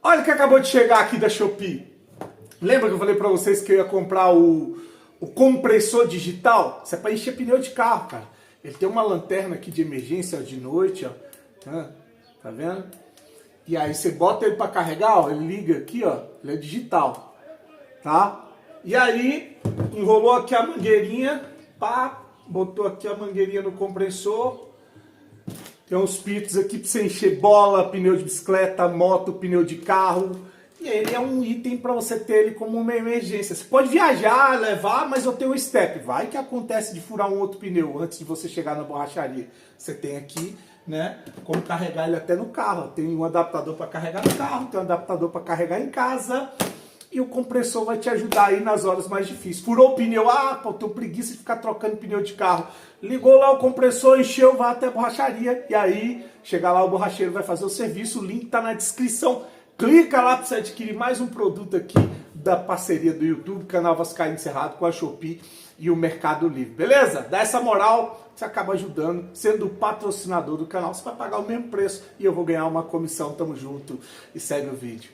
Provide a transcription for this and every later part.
Olha o que acabou de chegar aqui da Shopee. Lembra que eu falei pra vocês que eu ia comprar o compressor digital? Isso é pra encher pneu de carro, cara. Ele tem uma lanterna aqui de emergência ó, de noite, ó. Tá vendo? E aí você bota ele pra carregar, ó, ele liga aqui, ó. Ele é digital, tá? E aí enrolou aqui a mangueirinha, pá, botou aqui a mangueirinha no compressor. Tem uns pitos aqui para você encher bola, pneu de bicicleta, moto, pneu de carro. E ele é um item para você ter ele como uma emergência. Você pode viajar, levar, mas eu tenho um step. Vai que acontece de furar um outro pneu antes de você chegar na borracharia. Você tem aqui, né, como carregar ele até no carro. Tem um adaptador para carregar no carro, tem um adaptador para carregar em casa. E o compressor vai te ajudar aí nas horas mais difíceis. Furou o pneu, pô, tô preguiça de ficar trocando pneu de carro. Ligou lá o compressor, encheu, vai até a borracharia. E aí, chegar lá o borracheiro vai fazer o serviço, o link tá na descrição. Clica lá para você adquirir mais um produto aqui da parceria do YouTube, canal Vascaíno Cerrado com a Shopee e o Mercado Livre. Beleza? Dá essa moral, você acaba ajudando, sendo o patrocinador do canal. Você vai pagar o mesmo preço e eu vou ganhar uma comissão. Tamo junto e segue o vídeo.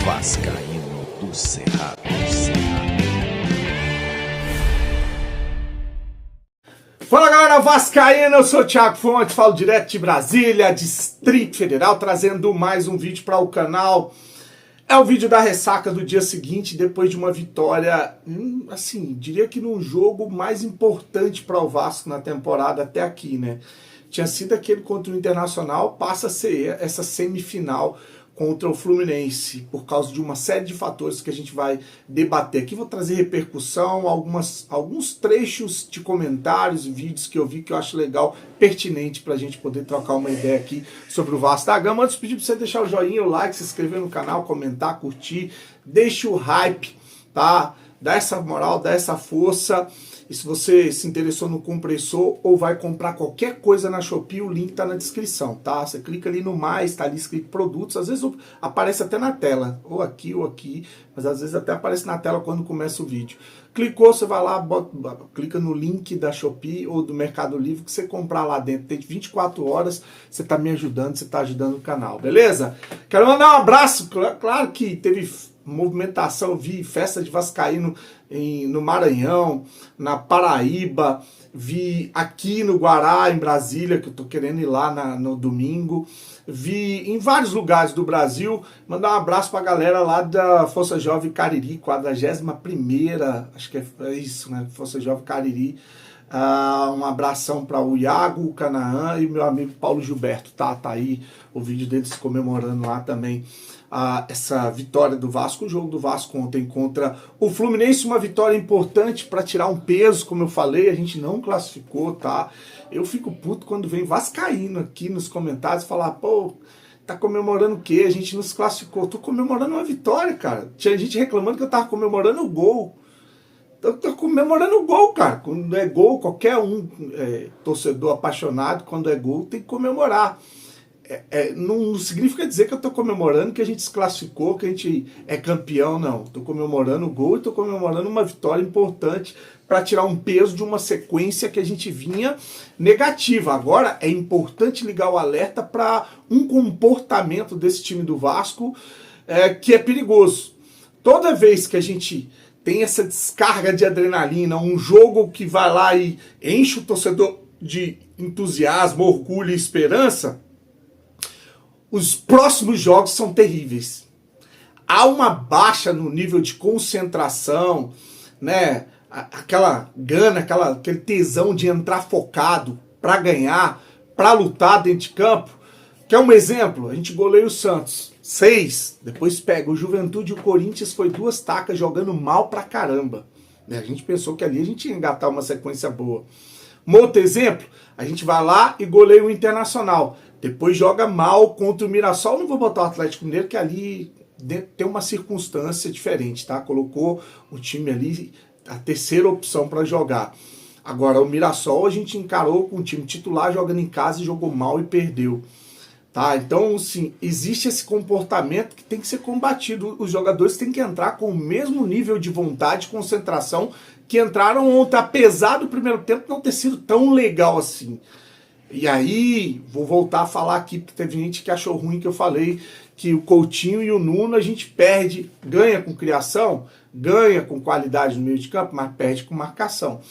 Vascaíno do Cerrado. Fala galera vascaína, eu sou o Thiago Fonte, falo direto de Brasília, Distrito Federal, trazendo mais um vídeo para o canal. É o vídeo da ressaca do dia seguinte, depois de uma vitória, assim, diria que num jogo mais importante para o Vasco na temporada até aqui, né? Tinha sido aquele contra o Internacional, passa a ser essa semifinal contra o Fluminense, por causa de uma série de fatores que a gente vai debater aqui. Vou trazer repercussão, alguns trechos de comentários e vídeos que eu vi que eu acho legal, pertinente para a gente poder trocar uma ideia aqui sobre o Vasco da Gama. Antes de pedir para você deixar o joinha, o like, se inscrever no canal, comentar, curtir, deixa o hype, tá? Dá essa moral, dá essa força. E se você se interessou no compressor ou vai comprar qualquer coisa na Shopee, o link tá na descrição, tá? Você clica ali no mais, tá ali escrito produtos, às vezes aparece até na tela, ou aqui, mas às vezes até aparece na tela quando começa o vídeo. Clicou, você vai lá, clica no link da Shopee ou do Mercado Livre, que você comprar lá dentro, tem 24 horas, você tá me ajudando, você tá ajudando o canal, beleza? Quero mandar um abraço, claro que teve movimentação, vi festa de vascaíno no Maranhão, na Paraíba, vi aqui no Guará, em Brasília, que eu tô querendo ir lá no domingo, vi em vários lugares do Brasil. Mandar um abraço pra galera lá da Força Jovem Cariri, 41ª, acho que é isso, né, Força Jovem Cariri. Um abração para o Iago, o Canaã e meu amigo Paulo Gilberto, tá aí o vídeo deles comemorando lá também essa vitória do Vasco, o jogo do Vasco ontem contra o Fluminense, uma vitória importante para tirar um peso, como eu falei, a gente não classificou, tá? Eu fico puto quando vem vascaíno aqui nos comentários falar, pô, tá comemorando o quê? A gente não se classificou. Eu tô comemorando uma vitória, cara. Tinha gente reclamando que eu tava comemorando o gol. Eu tô comemorando o gol, cara. Quando é gol, qualquer torcedor apaixonado, quando é gol, tem que comemorar. Não significa dizer que eu tô comemorando que a gente se classificou, que a gente é campeão, não. Tô comemorando o gol e tô comemorando uma vitória importante para tirar um peso de uma sequência que a gente vinha negativa. Agora é importante ligar o alerta para um comportamento desse time do Vasco que é perigoso. Toda vez que a gente tem essa descarga de adrenalina, um jogo que vai lá e enche o torcedor de entusiasmo, orgulho e esperança, os próximos jogos são terríveis. Há uma baixa no nível de concentração, né? Aquela gana, aquele tesão de entrar focado para ganhar, para lutar dentro de campo. Quer um exemplo? A gente goleia o Santos 6, depois pega o Juventude e o Corinthians, foi 2 tacas jogando mal pra caramba. A gente pensou que ali a gente ia engatar uma sequência boa. Um outro exemplo, a gente vai lá e goleia o Internacional. Depois joga mal contra o Mirassol. Não vou botar o Atlético Mineiro, que ali tem uma circunstância diferente, tá? Colocou o time ali, a terceira opção para jogar. Agora, o Mirassol a gente encarou com o time titular jogando em casa e jogou mal e perdeu. Tá? Então, assim, existe esse comportamento que tem que ser combatido. Os jogadores têm que entrar com o mesmo nível de vontade e concentração que entraram ontem, apesar do primeiro tempo não ter sido tão legal assim. E aí, vou voltar a falar aqui, porque teve gente que achou ruim que eu falei que o Coutinho e o Nuno a gente perde, ganha com criação, ganha com qualidade no meio de campo, mas perde com marcação.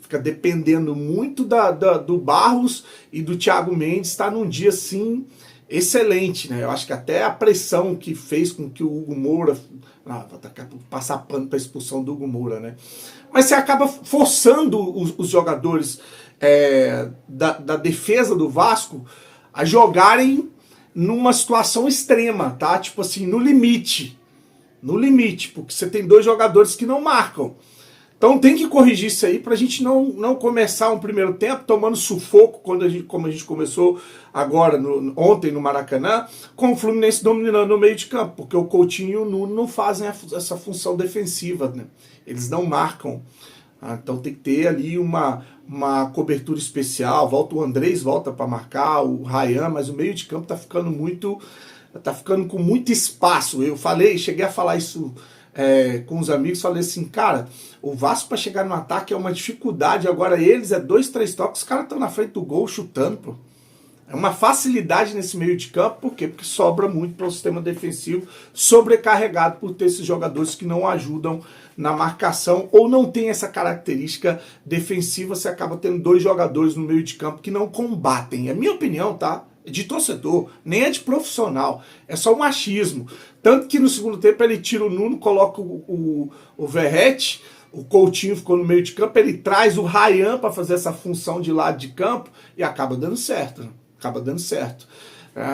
Fica dependendo muito do Barros e do Thiago Mendes estar num dia assim excelente, né? Eu acho que até a pressão que fez com que o Hugo Moura passar pano para a expulsão do Hugo Moura, né? Mas você acaba forçando os jogadores da defesa do Vasco a jogarem numa situação extrema, tá? Tipo assim, no limite. No limite, porque você tem dois jogadores que não marcam. Então tem que corrigir isso aí pra gente não começar um primeiro tempo tomando sufoco, como a gente começou agora, ontem no Maracanã, com o Fluminense dominando no meio de campo, porque o Coutinho e o Nuno não fazem essa função defensiva, né? Eles não marcam. Então tem que ter ali uma cobertura especial, o Andrés volta para marcar, o Ryan, mas o meio de campo tá ficando com muito espaço. Cheguei a falar isso com os amigos, falei assim, cara, o Vasco para chegar no ataque é uma dificuldade, agora eles 2, 3 toques, os caras estão na frente do gol chutando, pô. É uma facilidade nesse meio de campo, por quê? Porque sobra muito para o sistema defensivo, sobrecarregado por ter esses jogadores que não ajudam na marcação ou não tem essa característica defensiva, você acaba tendo dois jogadores no meio de campo que não combatem. É minha opinião, tá? É de torcedor, nem é de profissional, é só um machismo. Tanto que no segundo tempo ele tira o Nuno, coloca o Verratti, o Coutinho ficou no meio de campo, ele traz o Ryan para fazer essa função de lado de campo e acaba dando certo, né? Acaba dando certo.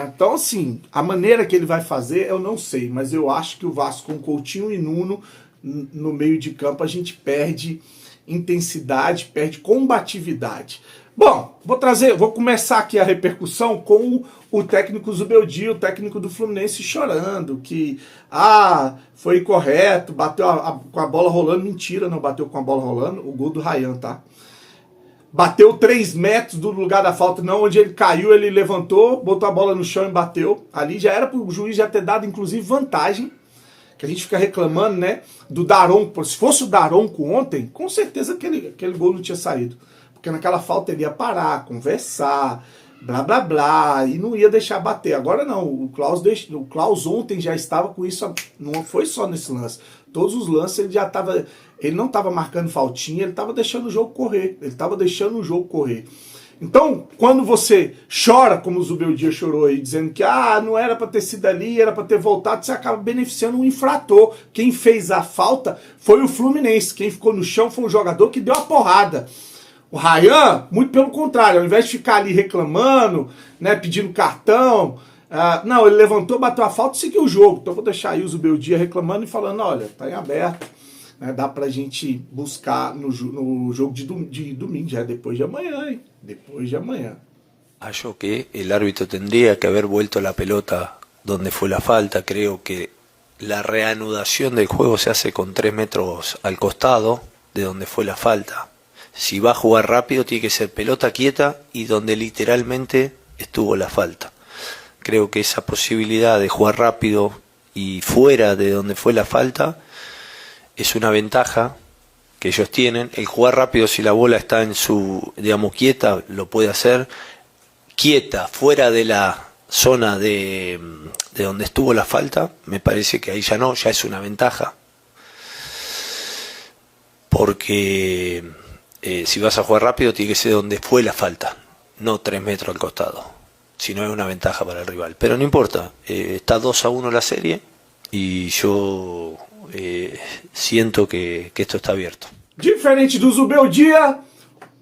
Então, assim, a maneira que ele vai fazer, eu não sei, mas eu acho que o Vasco com Coutinho e Nuno no meio de campo, a gente perde intensidade, perde combatividade. Bom, vou começar aqui a repercussão com o técnico Zubeldia, o técnico do Fluminense, chorando que foi incorreto, bateu com a bola rolando. Mentira, não bateu com a bola rolando, o gol do Ryan, tá? Bateu 3 metros do lugar da falta, não, onde ele caiu, ele levantou, botou a bola no chão e bateu. Ali já era para o juiz já ter dado, inclusive, vantagem, que a gente fica reclamando, né, do Daronco. Se fosse o Daronco ontem, com certeza aquele gol não tinha saído. Porque naquela falta ele ia parar, conversar, blá, blá, blá, e não ia deixar bater. Agora não, o Klaus ontem já estava com isso, não foi só nesse lance. Todos os lances ele não estava marcando faltinha, ele estava deixando o jogo correr. Então, quando você chora, como o Zubeldia chorou aí, dizendo que não era para ter sido ali, era para ter voltado, você acaba beneficiando um infrator. Quem fez a falta foi o Fluminense. Quem ficou no chão foi o jogador que deu a porrada. O Ryan, muito pelo contrário, ao invés de ficar ali reclamando, né, pedindo cartão, não, ele levantou, bateu a falta e seguiu o jogo. Então vou deixar aí o Zubeldia reclamando e falando, olha, tá em aberto, né, dá pra gente buscar no jogo de domingo, já é depois de amanhã, hein? Depois de amanhã. Acho que el árbitro tendría que haber vuelto la pelota donde fue la falta. Creo que la reanudación del juego se hace con 3 metros al costado de donde fue la falta. Si va a jugar rápido tiene que ser pelota quieta y donde literalmente estuvo la falta. Creo que esa posibilidad de jugar rápido y fuera de donde fue la falta es una ventaja que ellos tienen. El jugar rápido, si la bola está en su, digamos, quieta, lo puede hacer. Quieta, fuera de la zona de donde estuvo la falta, me parece que ahí ya no, ya es una ventaja. Porque si vas a jugar rápido tiene que ser donde fue la falta, no 3 metros al costado. Si no es una ventaja para el rival. Pero no importa, está 2-1 la serie y yo siento que esto está abierto. Diferente do Zubeldia,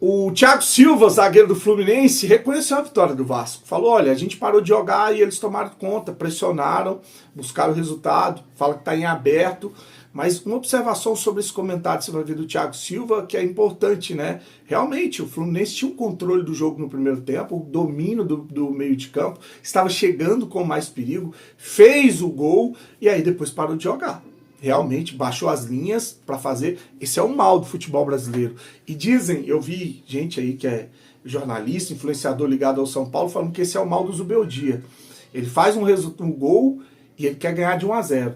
o Thiago Silva, zagueiro do Fluminense, reconheceu a vitória do Vasco. Falou, olha, a gente parou de jogar e eles tomaram conta, pressionaram, buscaram o resultado, fala que está em aberto. Mas uma observação sobre esse comentário que você vai ver do Thiago Silva, que é importante, né? Realmente, o Fluminense tinha o controle do jogo no primeiro tempo, o domínio do meio de campo, estava chegando com mais perigo, fez o gol e aí depois parou de jogar. Realmente baixou as linhas para fazer. Esse é o mal do futebol brasileiro. E dizem, eu vi gente aí que é jornalista, influenciador ligado ao São Paulo, falando que esse é o mal do Zubeldia. Ele faz um gol e ele quer ganhar de 1-0.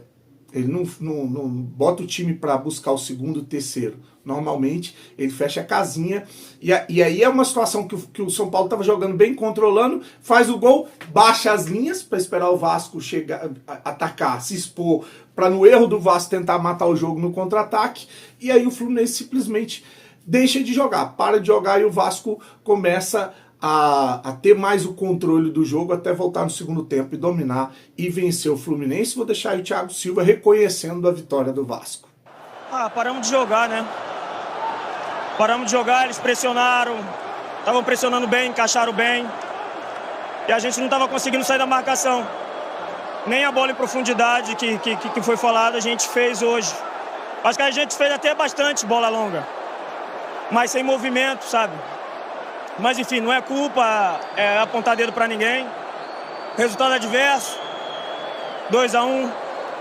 Ele não bota o time para buscar o segundo, o terceiro. Normalmente, ele fecha a casinha. E aí é uma situação que o São Paulo estava jogando bem, controlando, faz o gol, baixa as linhas para esperar o Vasco chegar, atacar, se expor, para no erro do Vasco tentar matar o jogo no contra-ataque. E aí o Fluminense simplesmente deixa de jogar, para de jogar e o Vasco começa a ter mais o controle do jogo até voltar no segundo tempo e dominar e vencer o Fluminense. Vou deixar aí o Thiago Silva reconhecendo a vitória do Vasco. Paramos de jogar, né? Paramos de jogar, eles pressionaram, estavam pressionando bem, encaixaram bem. E a gente não estava conseguindo sair da marcação. Nem a bola em profundidade que foi falada a gente fez hoje. Acho que a gente fez até bastante bola longa, mas sem movimento, sabe? Mas enfim, não é culpa, é apontar dedo para ninguém. Resultado adverso, 2-1,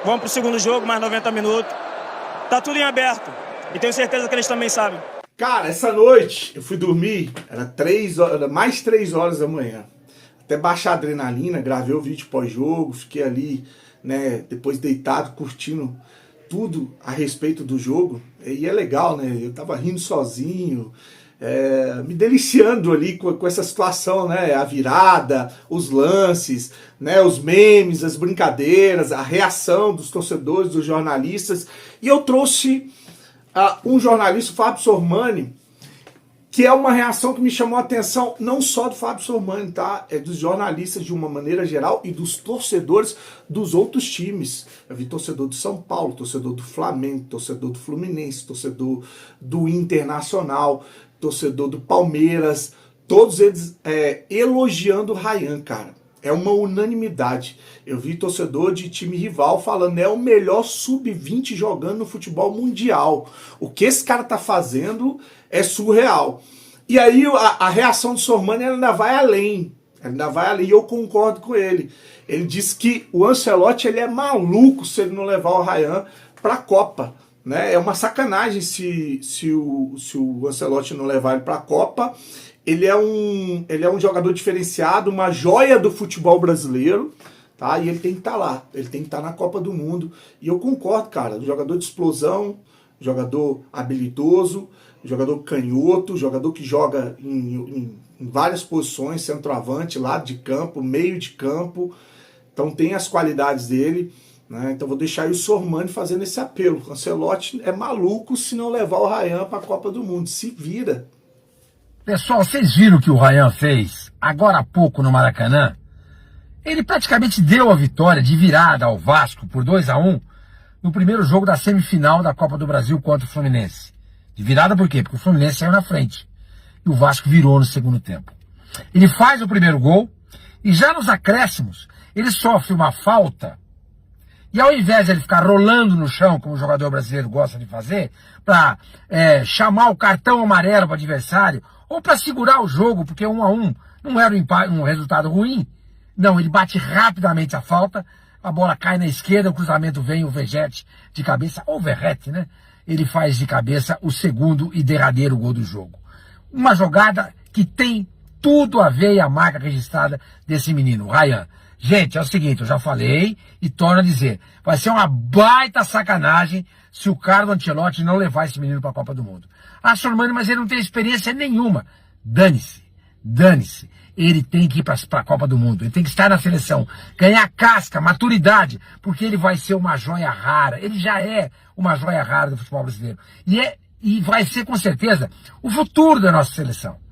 vamos pro segundo jogo, mais 90 minutos. Tá tudo em aberto e tenho certeza que eles também sabem. Cara, essa noite eu fui dormir, era mais 3 horas da manhã. Até baixar a adrenalina, gravei o vídeo pós-jogo, fiquei ali, né, depois deitado, curtindo tudo a respeito do jogo. E é legal, né? Eu tava rindo sozinho, me deliciando ali com essa situação, né? A virada, os lances, né? Os memes, as brincadeiras, a reação dos torcedores, dos jornalistas. E eu trouxe um jornalista, o Fábio Sormani, que é uma reação que me chamou a atenção, não só do Fábio Sormani, tá? É dos jornalistas de uma maneira geral e dos torcedores dos outros times. Eu vi torcedor do São Paulo, torcedor do Flamengo, torcedor do Fluminense, torcedor do Internacional, torcedor do Palmeiras, todos eles elogiando o Ryan, cara. É uma unanimidade. Eu vi torcedor de time rival falando, é o melhor sub-20 jogando no futebol mundial. O que esse cara tá fazendo é surreal. E aí a reação do Sormani ainda vai além. Ainda vai além, e eu concordo com ele. Ele disse que o Ancelotti ele é maluco se ele não levar o Ryan pra Copa. Né? É uma sacanagem se o Ancelotti não levar ele pra Copa. Ele é um jogador diferenciado, uma joia do futebol brasileiro, tá? E ele tem que estar lá, ele tem que estar na Copa do Mundo. E eu concordo, cara, jogador de explosão, jogador habilidoso, jogador canhoto, jogador que joga em várias posições, centroavante, lado de campo, meio de campo. Então tem as qualidades dele, né? Então vou deixar aí o Sormani fazendo esse apelo. O Ancelotti é maluco se não levar o Ryan para a Copa do Mundo, se vira. Pessoal, vocês viram o que o Ryan fez agora há pouco no Maracanã? Ele praticamente deu a vitória de virada ao Vasco por 2-1 no primeiro jogo da semifinal da Copa do Brasil contra o Fluminense. De virada por quê? Porque o Fluminense saiu na frente e o Vasco virou no segundo tempo. Ele faz o primeiro gol e já nos acréscimos ele sofre uma falta e ao invés de ele ficar rolando no chão, como o jogador brasileiro gosta de fazer, para chamar o cartão amarelo para o adversário, ou para segurar o jogo, porque 1-1 não era um resultado ruim. Não, ele bate rapidamente a falta, a bola cai na esquerda, o cruzamento vem, o Vegete de cabeça, ou Verrete, né? Ele faz de cabeça o segundo e derradeiro gol do jogo. Uma jogada que tem tudo a ver e a marca registrada desse menino, o Ryan. Gente, é o seguinte, eu já falei e torno a dizer, vai ser uma baita sacanagem se o Carlo Ancelotti não levar esse menino para a Copa do Mundo. Ah, Sormani, mas ele não tem experiência nenhuma. Dane-se, dane-se. Ele tem que ir para a Copa do Mundo, ele tem que estar na seleção, ganhar casca, maturidade, porque ele vai ser uma joia rara. Ele já é uma joia rara do futebol brasileiro. E vai ser, com certeza, o futuro da nossa seleção.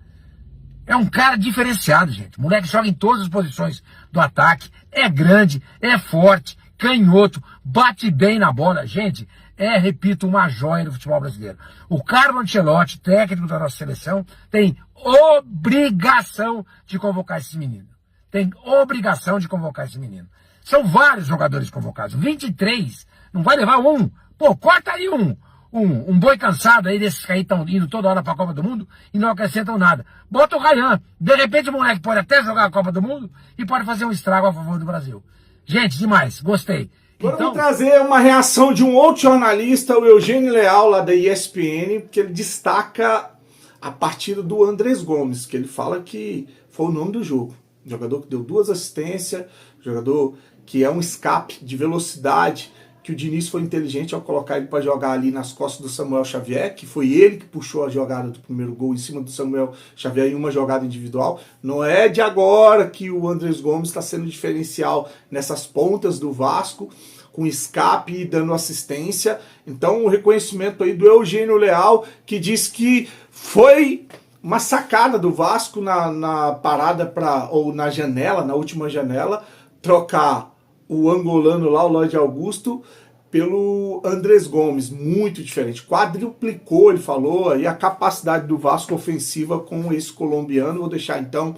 É um cara diferenciado, gente. O moleque joga em todas as posições do ataque, é grande, é forte, canhoto, bate bem na bola. Gente, repito, uma joia do futebol brasileiro. O Carlo Ancelotti, técnico da nossa seleção, tem obrigação de convocar esse menino. Tem obrigação de convocar esse menino. São vários jogadores convocados, 23, não vai levar um. Pô, corta aí um boi cansado aí desses que aí estão indo toda hora para a Copa do Mundo e não acrescentam nada. Bota o Ryan. De repente o moleque pode até jogar a Copa do Mundo e pode fazer um estrago a favor do Brasil. Gente, demais. Gostei. Agora eu vou trazer uma reação de um outro jornalista, o Eugênio Leal, lá da ESPN, que ele destaca a partida do Andrés Gomes, que ele fala que foi o nome do jogo. Jogador que deu 2 assistências, jogador que é um escape de velocidade, que o Diniz foi inteligente ao colocar ele para jogar ali nas costas do Samuel Xavier, que foi ele que puxou a jogada do primeiro gol em cima do Samuel Xavier em uma jogada individual. Não é de agora que o Andrés Gomes está sendo diferencial nessas pontas do Vasco, com escape e dando assistência. Então o reconhecimento aí do Eugênio Leal, que diz que foi uma sacada do Vasco na parada ou na janela, na última janela, trocar o angolano lá, o Lloyd Augusto, pelo Andrés Gomes. Muito diferente. Quadruplicou, ele falou, aí a capacidade do Vasco ofensiva com esse colombiano. Vou deixar então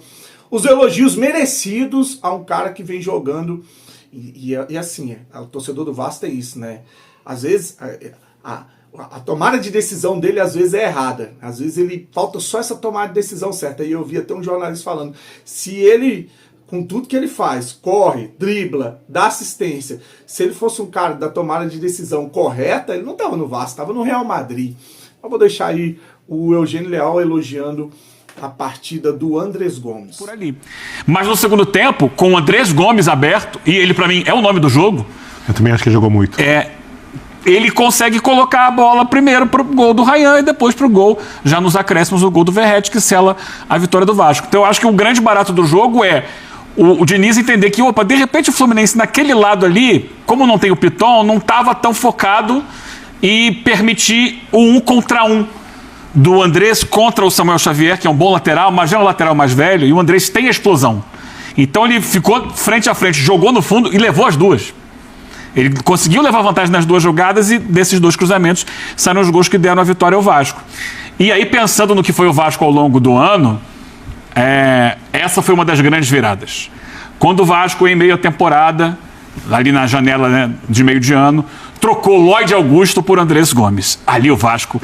os elogios merecidos a um cara que vem jogando. E assim, o torcedor do Vasco tem isso, né? Às vezes a tomada de decisão dele às vezes é errada. Às vezes ele falta só essa tomada de decisão certa. Aí eu vi até um jornalista falando, se ele, com tudo que ele faz, corre, dribla, dá assistência, se ele fosse um cara da tomada de decisão correta, ele não estava no Vasco, estava no Real Madrid. Eu vou deixar aí o Eugênio Leal elogiando a partida do Andrés Gomes. Por ali. Mas no segundo tempo, com o Andrés Gomes aberto, e ele pra mim é o nome do jogo. Eu também acho que ele jogou muito. Ele consegue colocar a bola primeiro pro gol do Ryan e depois pro gol, já nos acréscimos, o gol do Verratti, que sela a vitória do Vasco. Então eu acho que o grande barato do jogo é o Diniz entender que, de repente o Fluminense naquele lado ali, como não tem o Piton, não estava tão focado e permitir o 1 contra 1 do Andrés contra o Samuel Xavier, que é um bom lateral, mas já é um lateral mais velho, e o Andrés tem a explosão. Então ele ficou frente a frente, jogou no fundo e levou as duas. Ele conseguiu levar vantagem nas duas jogadas e desses dois cruzamentos saíram os gols que deram a vitória ao Vasco. E aí, pensando no que foi o Vasco ao longo do ano, essa foi uma das grandes viradas. Quando o Vasco, em meio à temporada, ali na janela, né, de meio de ano, trocou Lloyd Augusto por Andrés Gomes. Ali o Vasco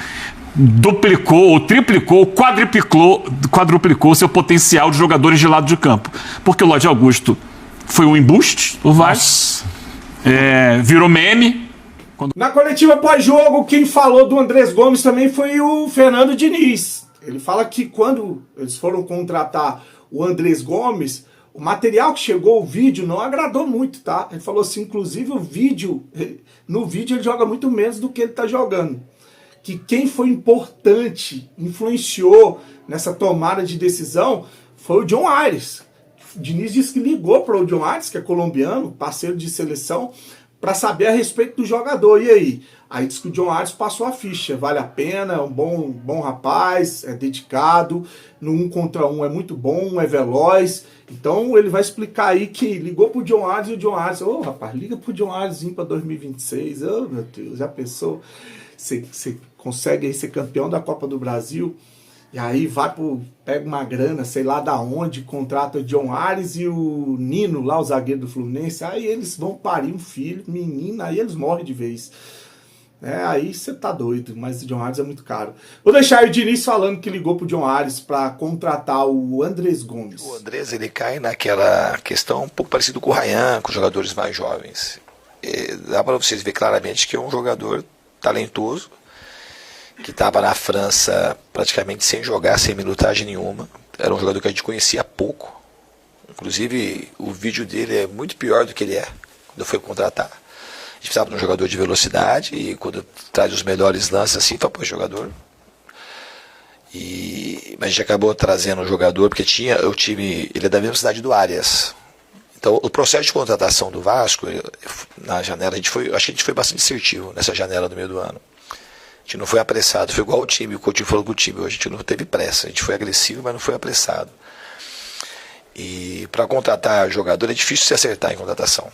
duplicou, ou triplicou, quadruplicou seu potencial de jogadores de lado de campo. Porque o Lloyd Augusto foi um embuste, o Vasco virou meme. Na coletiva pós-jogo, quem falou do Andrés Gomes também foi o Fernando Diniz. Ele fala que quando eles foram contratar o Andrés Gomes, o material que chegou, o vídeo, não agradou muito, tá? Ele falou assim, inclusive no vídeo ele joga muito menos do que ele tá jogando. Que quem foi importante, influenciou nessa tomada de decisão, foi o John Aires. O Diniz disse que ligou para o John Aires, que é colombiano, parceiro de seleção, para saber a respeito do jogador. E aí? Aí disse que o John Aires passou a ficha. Vale a pena, é um bom rapaz, é dedicado, no 1 contra 1 é muito bom, é veloz. Então ele vai explicar aí que ligou pro John Aires e o John Aires, rapaz, liga pro John Aires para 2026. Meu Deus, já pensou? Você consegue aí ser campeão da Copa do Brasil, e aí pega uma grana, sei lá da onde, contrata o John Aires e o Nino, lá o zagueiro do Fluminense, aí eles vão parir um filho, menina, aí eles morrem de vez. Aí você tá doido, mas o John Aires é muito caro. Vou deixar o Diniz falando que ligou pro John Aires para contratar o Andrés Gomes. O Andrés, ele cai naquela questão um pouco parecido com o Ryan, com os jogadores mais jovens. Dá para vocês ver claramente que é um jogador talentoso, que estava na França praticamente sem jogar, sem minutagem nenhuma. Era um jogador que a gente conhecia pouco. Inclusive, o vídeo dele é muito pior do que ele é quando foi contratar. A gente precisava de um jogador de velocidade, e quando traz os melhores lances assim, fala, pô, jogador. Mas a gente acabou trazendo um jogador, porque o time, ele é da mesma cidade do Arias. Então, o processo de contratação do Vasco, na janela, acho que a gente foi bastante assertivo nessa janela do meio do ano. A gente não foi apressado, foi igual o time, o Coutinho falou com o time, a gente não teve pressa, a gente foi agressivo, mas não foi apressado. E para contratar jogador é difícil se acertar em contratação.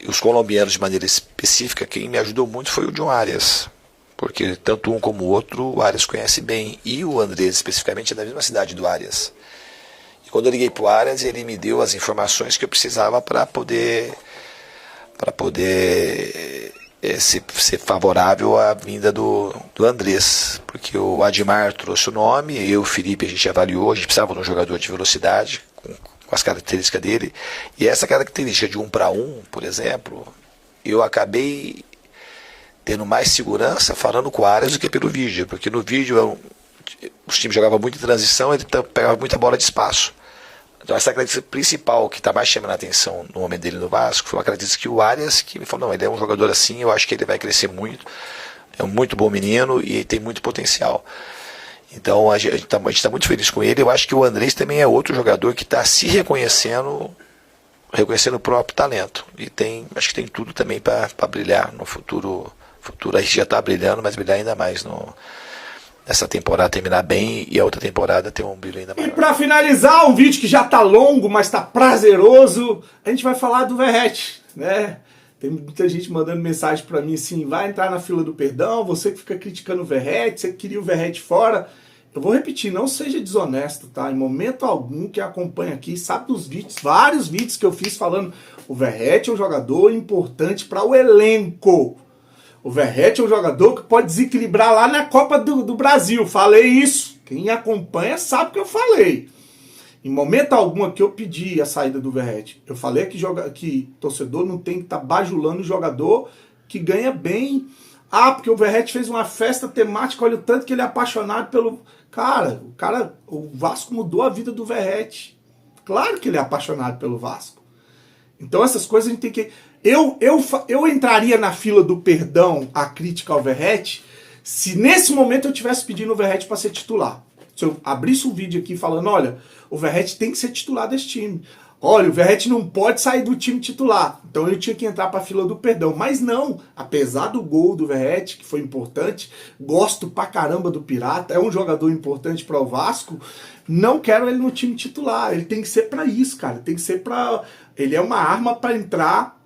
E os colombianos, de maneira específica, quem me ajudou muito foi o John Arias, porque tanto um como o outro, o Arias conhece bem, e o Andrés, especificamente, é da mesma cidade do Arias. E quando eu liguei para o Arias, ele me deu as informações que eu precisava para poder ser favorável à vinda do Andrés, porque o Admar trouxe o nome, eu e o Felipe a gente avaliou, a gente precisava de um jogador de velocidade, com as características dele, e essa característica de 1 para 1, por exemplo, eu acabei tendo mais segurança falando com o Arias do que pelo vídeo, porque no vídeo os times jogavam muito em transição, ele pegava muita bola de espaço. Então essa característica principal que está mais chamando a atenção no momento dele no Vasco foi uma característica que o Arias, que me falou, não, ele é um jogador assim, eu acho que ele vai crescer muito, é um muito bom menino e tem muito potencial. Então a gente está muito feliz com ele. Eu acho que o Andrés também é outro jogador que está se reconhecendo o próprio talento. E acho que tem tudo também para brilhar no futuro. A gente já está brilhando, mas brilhar ainda mais nessa temporada, terminar bem e a outra temporada ter um brilho ainda maior. E para finalizar, um vídeo que já tá longo, mas tá prazeroso, a gente vai falar do Verratti, né? Tem muita gente mandando mensagem para mim assim, vai entrar na fila do perdão, você que fica criticando o Verratti, você que queria o Verratti fora. Eu vou repetir, não seja desonesto, tá? Em momento algum, quem acompanha aqui sabe dos vídeos, vários vídeos que eu fiz falando o Verratti é um jogador importante para o elenco. O Verratti é um jogador que pode desequilibrar lá na Copa do Brasil. Falei isso. Quem acompanha sabe que eu falei. Em momento algum aqui eu pedi a saída do Verratti. Eu falei que torcedor não tem que estar bajulando o jogador que ganha bem. Ah, porque o Verratti fez uma festa temática, olha o tanto que ele é apaixonado pelo... o Vasco mudou a vida do Verratti. Claro que ele é apaixonado pelo Vasco. Então essas coisas a gente tem que... Eu entraria na fila do perdão a crítica ao Verratti se nesse momento eu tivesse pedindo o Verratti para ser titular. Se eu abrisse um vídeo aqui falando, olha, o Verratti tem que ser titular desse time. Olha, o Verratti não pode sair do time titular. Então eu tinha que entrar para a fila do perdão. Mas não, apesar do gol do Verratti, que foi importante, gosto pra caramba do Pirata, é um jogador importante para o Vasco, não quero ele no time titular. Ele tem que ser para isso, cara. Tem que ser para... Ele é uma arma para entrar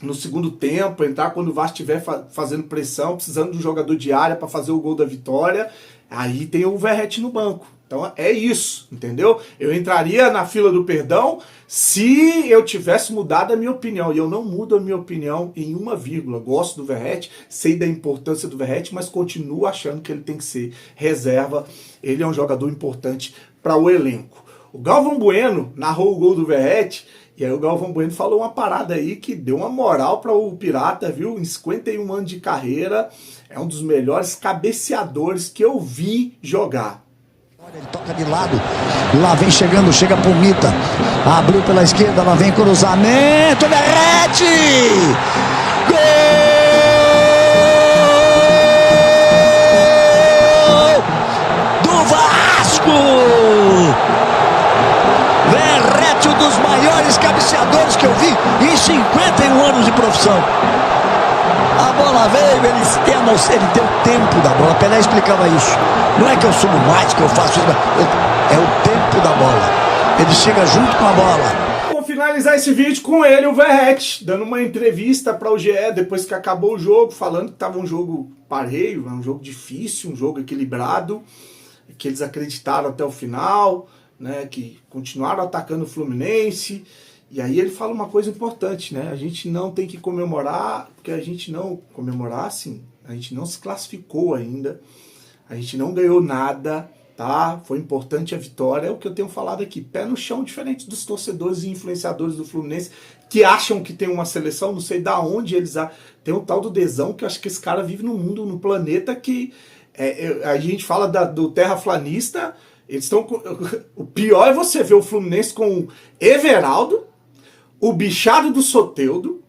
no segundo tempo, entrar quando o Vasco estiver fazendo pressão, precisando de um jogador de área para fazer o gol da vitória. Aí tem o Verratti no banco. Então é isso, entendeu? Eu entraria na fila do perdão se eu tivesse mudado a minha opinião. E eu não mudo a minha opinião em uma vírgula. Gosto do Verratti, sei da importância do Verratti, mas continuo achando que ele tem que ser reserva. Ele é um jogador importante para o elenco. O Galvão Bueno narrou o gol do Verratti, e aí o Galvão Bueno falou uma parada aí que deu uma moral para o Pirata, viu? Em 51 anos de carreira, é um dos melhores cabeceadores que eu vi jogar. Ele toca de lado, lá vem chegando, chega pro Mita, abriu pela esquerda, lá vem cruzamento, Verratti! Gol do Vasco! Verratti, um dos maiores cabeceadores que eu vi em 51 anos de profissão. A bola veio, ele deu tempo da bola. Pelé explicava isso. Não é que eu subo mais, que eu faço isso, é o tempo da bola. Ele chega junto com a bola. Vou finalizar esse vídeo com ele, o Verratti, dando uma entrevista para o GE depois que acabou o jogo, falando que estava um jogo pareio, um jogo difícil, um jogo equilibrado, que eles acreditaram até o final, né, que continuaram atacando o Fluminense. E aí ele fala uma coisa importante, né? A gente não tem que comemorar, porque a gente não... Comemorar, sim. A gente não se classificou ainda. A gente não ganhou nada, tá? Foi importante a vitória. É o que eu tenho falado aqui. Pé no chão, diferente dos torcedores e influenciadores do Fluminense, que acham que tem uma seleção, não sei da onde eles... Tem um tal do Dezão, que eu acho que esse cara vive num mundo, num planeta que... a gente fala do terraplanista, eles estão... O pior é você ver o Fluminense com o Everaldo, o bichado do Soteldo,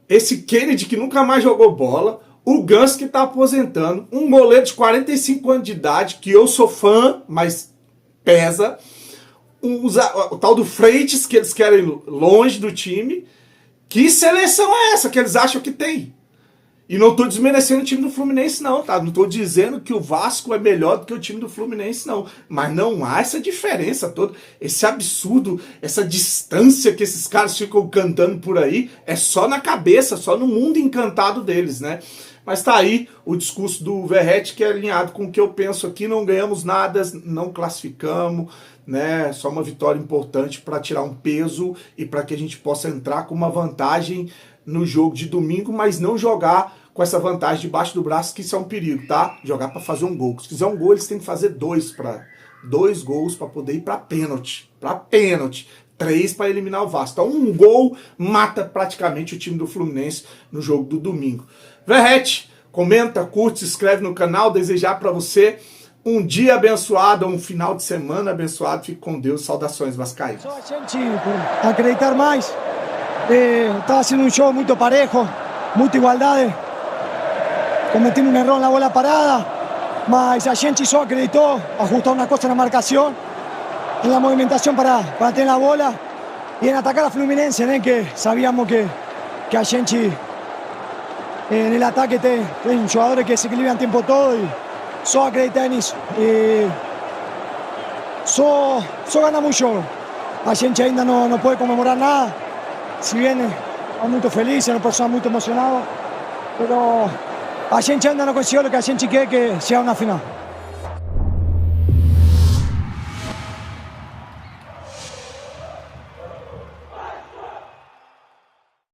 esse Kennedy que nunca mais jogou bola, o Ganso que tá aposentando, um goleiro de 45 anos de idade, que eu sou fã, mas pesa, o tal do Freitas, que eles querem longe do time. Que seleção é essa que eles acham que tem? E não tô desmerecendo o time do Fluminense não, tá? Não tô dizendo que o Vasco é melhor do que o time do Fluminense não. Mas não há essa diferença toda, esse absurdo, essa distância que esses caras ficam cantando por aí, é só na cabeça, só no mundo encantado deles, né? Mas tá aí o discurso do Verratti, que é alinhado com o que eu penso aqui. Não ganhamos nada, não classificamos, né? Só uma vitória importante para tirar um peso e para que a gente possa entrar com uma vantagem no jogo de domingo, mas não jogar com essa vantagem debaixo do braço, que isso é um perigo, tá? Jogar para fazer um gol. Se fizer um gol, eles têm que fazer dois gols para poder ir para pênalti. 3 para eliminar o Vasco. Então um gol mata praticamente o time do Fluminense no jogo do domingo. Verratti, comenta, curte, se inscreve no canal. Desejar para você Um dia abençoado, um final de semana abençoado. Fique com Deus. Saudações vascaínas. Só a gente por acreditar mais. Estava sendo um jogo muito parejo, muita igualdade. Cometimos um erro na bola parada, mas a gente só acreditou, ajustar uma coisa na marcação, na movimentação para ter a bola e em atacar a Fluminense, né? Que sabíamos que a gente no ataque tem jogadores que se equilibram o tempo todo e só acreditar nisso. E só ganhamos o jogo. A gente ainda não pode comemorar nada, se bem estamos muito felizes, uma pessoa muito emocionada, mas a gente ainda não conseguiu o que a gente quer, que chegar na final.